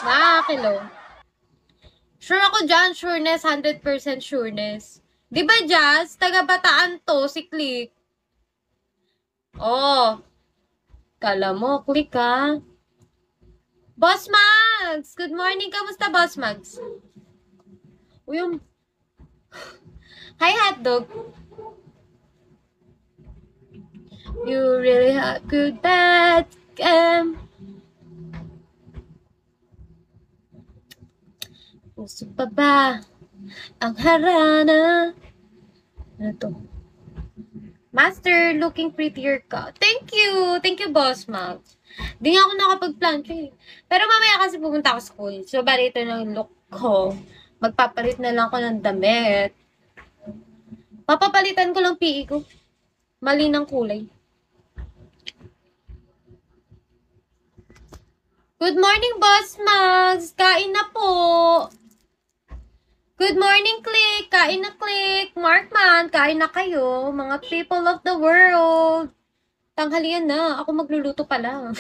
Nakakakilo. Sure ako dyan, sureness, 100% sureness. Di ba, Jazz? Taga-Bataan to, si Click. Oh, kala mo, Click ha? Boss Mags! Good morning, kamusta, Boss Mags? Uy, hi, hotdog. You really have good bad Puso pa ba ang harana? Ano to? Master, looking prettier ka. Thank you! Thank you, Boss Mags. Di nga ako nakapag-plancha eh. Pero mamaya kasi pupunta ako school. So, bali ito na yung look ko. Magpapalit na lang ako ng damit. Papapalitan ko lang PE ko. Mali ng kulay. Good morning, Boss Mags! Kain na po! Good morning, Click! Kain na, Click! Markman, kain na kayo, mga people of the world! Tanghalian na, ako magluluto pa lang.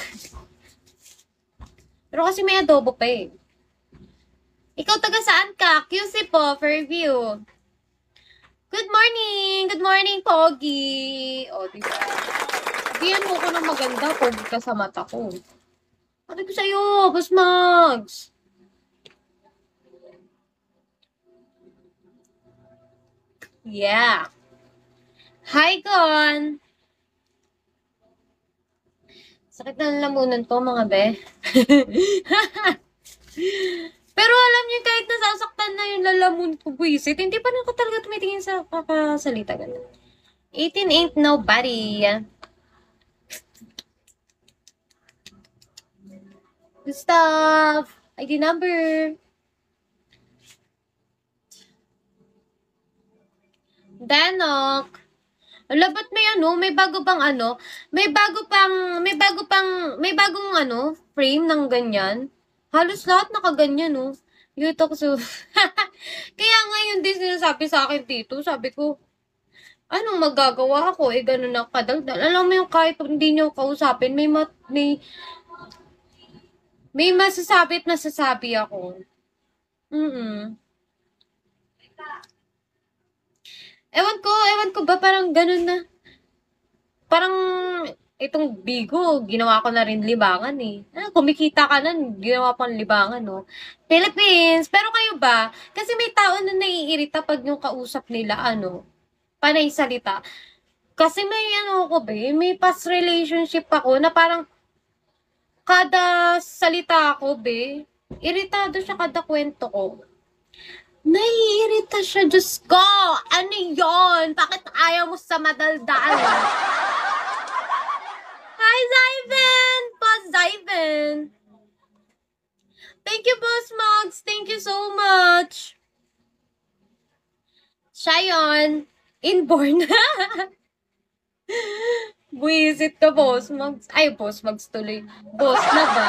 Pero kasi may adobo pa eh. Ikaw taga saan ka? QC po, Fairview. Good morning! Good morning, Pogi! O, diba? Diyan mo ko ng maganda, Pogi ka sa mata ko. Ano ko sa'yo, Boss Mags? Yeah. Hi, Gon! Sakit na lamunan ko, mga be. Pero alam niyo, kahit nasasaktan na yung lalamun ko, buisit, hindi pa na ako talaga tumitingin sa kakasalita. 18 ain't nobody. Good stuff. ID number. Danok. Ala, ba't may bago pang may bagong frame ng ganyan. Halos lahat nakaganyan, no? Yutok so. Kaya ngayon din sinasabi sa akin dito, sabi ko, anong magagawa ako? Eh, ganun na kadaldal. Alam mo yung kahit hindi nyo kausapin, may masasabi at nasasabi ako. Ewan ko ba, parang ganun na. Parang, itong Bigo, ginawa ko na rin libangan eh. Kumikita ka na, ginawa pang libangan, no? Philippines, pero kayo ba? Kasi may tao na naiirita pag yung kausap nila, panay salita. Kasi may past relationship ako na parang kada salita ako, iritado siya kada kwento ko. Naiirita siya, Diyos ko! Ano yon? Bakit ayaw mo sa madaldal? Hi, Zyven! Boss Zyven! Thank you, Boss Mugs! Thank you so much! Siya yun. Inborn. Buisit ka, Boss Mugs. Ay, Boss Mugs tuloy. Boss na ba?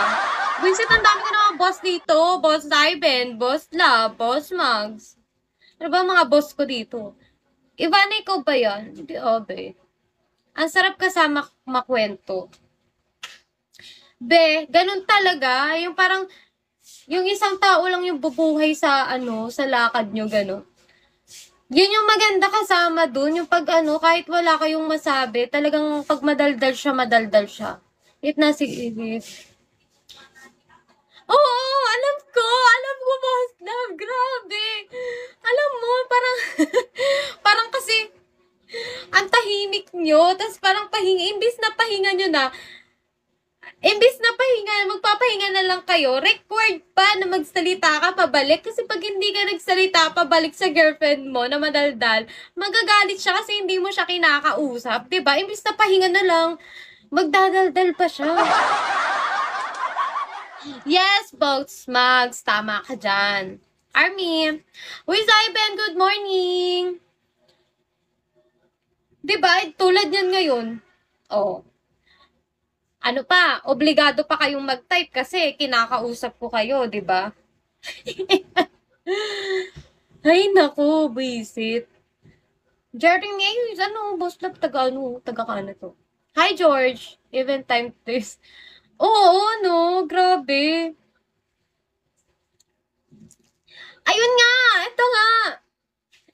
Buisit, ang dami ko naman boss dito. Boss Zyven, Boss Love, Boss Mugs. Ano ba mga boss ko dito? Ivana, ikaw ba yan? Hindi, be. Ang sarap kasama makwento. Be, ganun talaga. Yung parang, yung isang tao lang yung bubuhay sa, sa lakad nyo, ganun. Yun yung maganda kasama dun, yung pag kahit wala kayong masabi, talagang pag madaldal siya. It na si Edith. Oo, alam ko, Boss Love, grabe. Alam mo, parang, parang kasi, ang tahimik nyo, tas parang imbis na pahinga nyo na, magpapahinga na lang kayo, record pa na magsalita ka pabalik. Kasi pag hindi ka nagsalita pabalik sa girlfriend mo na madaldal, magagalit siya kasi hindi mo siya kinakausap. Diba? Imbis na pahinga na lang, magdadaldal pa siya. Yes, Boats Mags. Tama ka dyan. Army. Uy, Zyben, good morning. Diba? Tulad yan ngayon. Oh. Ano pa, obligado pa kayong mag-type kasi kinakausap ko kayo, di ba? Ay, naku, visit. Jeremy, Boss Love, taga ka na to. Hi, George. Even time this. Oo, no, grabe. Ayun nga, ito nga.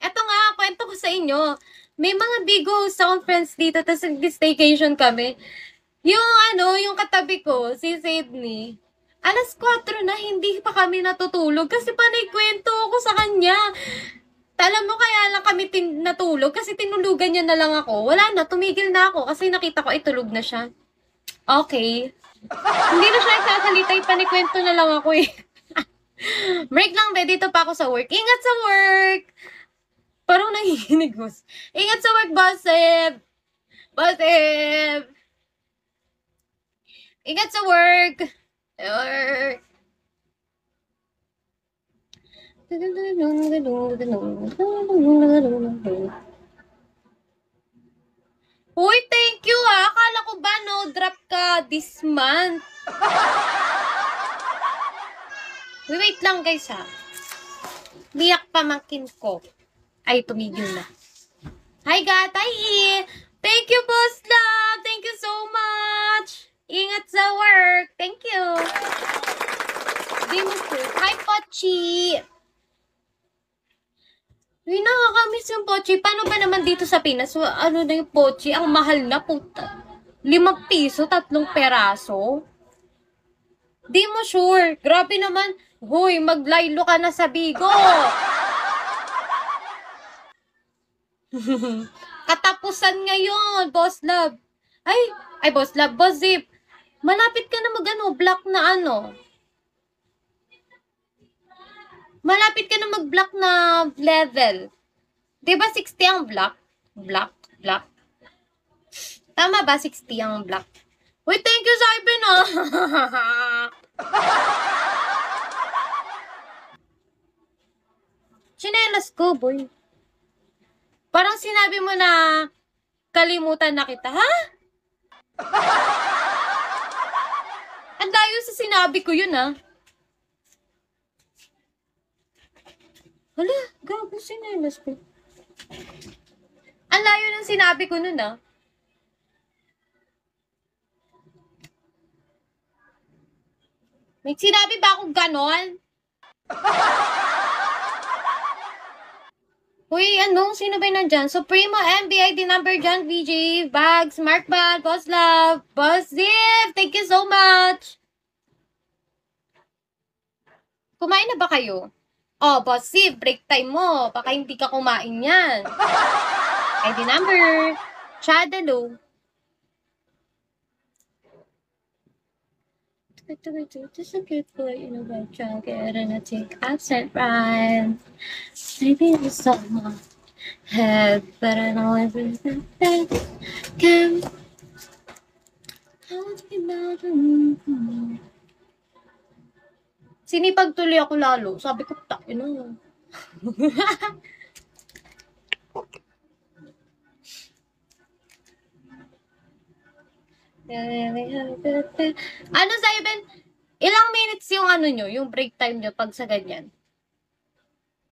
Ito nga, kwento ko sa inyo. May mga big hosts akong friends dito, tapos nag-staycation kami. Yung yung katabi ko, si Sydney, alas 4 na, hindi pa kami natutulog kasi panay kwento ako sa kanya. Alam mo kaya lang kami natulog kasi tinulugan niya na lang ako. Wala na, tumigil na ako kasi nakita ko ay tulog na siya. Okay. Hindi na siya nagsasalita, ipanikwento na lang ako eh. Break lang be, dito pa ako sa work. Ingat sa work! Parang nanginginig mo. Ingat sa work, Bosseb! Bosseb! Ingat sa work! Work! Uy, thank you ah! Akala ko ba no drop ka this month? Wait lang guys ha. Biyak pamangkin ko. Ay, tumigil na. Hi, Gatay! Thank you, Boss Love! Thank you so much! Ingat sa work! Thank you! Di mo po. Hi, Pochi! Uy, nakakamiss yung Pochi. Paano ba naman dito sa Pinas? Ano na yung Pochi? Ang mahal na puta. 5 piso, 3 peraso? Di mo sure. Grabe naman. Hoy, maglaylo ka na sa Bigo. Katapusan ngayon, Boss Love. Ay, Boss Love, Boss Zip. Malapit ka na block na Malapit ka na mag-block na level. Diba 60 ang block? Block. Tama ba 60 ang block? Uy, thank you, Zybin ah. Chinelas ko, boy. Parang sinabi mo na kalimutan na kita, ha? Ang layo sa sinabi ko yun, ha? Hala, gago, sinelas ko. Ang layo ng sinabi ko nun, ha? May sinabi ba akong ganon? Uy, sino ba yung nandyan? Supremo, MBID number dyan, VJ, Bags, Mark Band, Boss Love, Boss Zip, thank you so much! Kumain na ba kayo? Oh, Boss Zip, break time mo. Baka hindi ka kumain yan. ID number, Chadalo. Just a good boy in a red jacket and a take absent rhyme. Maybe the song head, but I know everything that can. Sinipag tuloy ako lalo. Sabi ko, takin na. Ano, Zayben? Ilang minutes yung nyo, yung break time nyo pag sa ganyan?